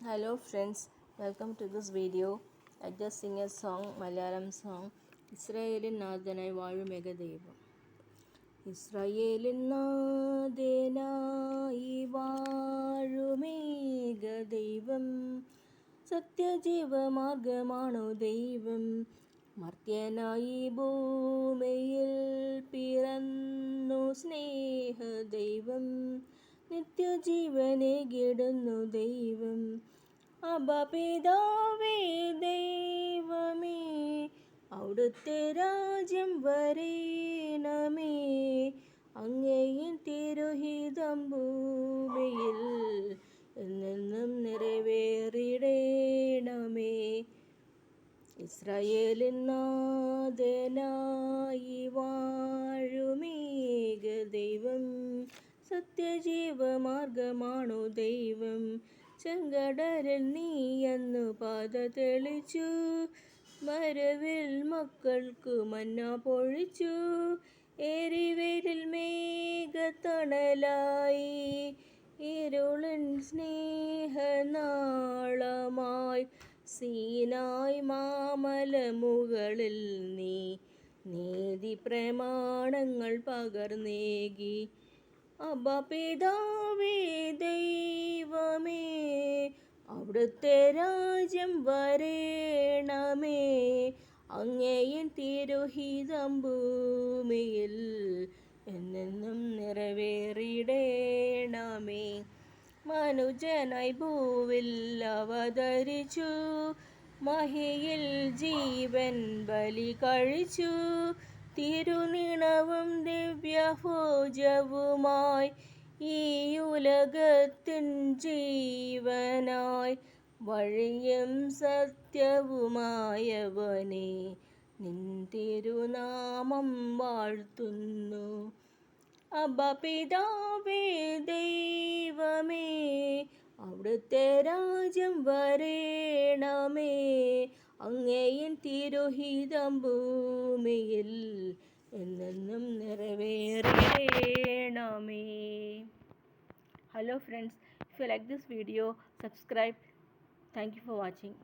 Hello friends, welcome to this video. I just sing a song, Malayalam song. ഇസ്രായേലിൻ നാഥനായി വാഴുമേക ദൈവം. ഇസ്രായേലിൻ നാഥനായി വാഴുമേക ദൈവം, സത്യജീവമാർഗമാണു ദൈവം. മർത്യനായി ഭൂമിയിൽ പിറന്നു സ്നേഹദൈവം, നിത്യജീവനേകിടുന്നു ദൈവം. അബപിതാവേ ദൈവമേ, അവിടുത്തെ രാജ്യം വരേണമേ. അങ്ങയിൽ തിരുഹിതം ഭൂമിയിൽ എന്നെന്നും നിറവേറിടേണമേ. ഇസ്രായേലിൻ നാഥനായി വാഴുമേക ദൈവം, സത്യജീവമാർഗമാണു ദൈവം. ചെങ്കടലിൽ നീ അന്നു പാത തെളിച്ചു, മരുവിൽ മക്കൾക്കു മന്ന പൊഴിച്ചു. എരിവേലിൽ മേഘത്തണലായി, ഇരുളിൻ സ്നേഹനാളമായി. സീനായ് മാമലമുകളിൽ നീ നീതി പ്രമാണങ്ങൾ പകർന്നേകി. അബപിതാവേ ദൈവമേ, അവിടുത്തെ രാജ്യം വരേണമേ. അങ്ങയിൽ തിരുഹിതം ഭൂമിയിൽ എന്നെന്നും നിറവേറിടേണമേ. മനുജനായി ഭൂവിൽ അവതരിച്ചു, മഹിയിൽ ജീവൻ ബലി കഴിച്ചു. തിരുനിണവും ദിവ്യഭോജവുമായി ഈ ഉലകത്തിൻ ജീവനായി, വഴിയും സത്യവുമായവനെ നിൻ തിരുനാമം വാഴ്ത്തുന്നു. അബപിതാവേ ദൈവമേ, അവിടുത്തെ രാജ്യം വരേണമേ. അങ്ങയിൽ തിരുഹിതം ഭൂമിയിൽ എന്നെന്നും നിറവേറിടേണമേ. Hello friends, if you like this video, subscribe. Thank you for watching.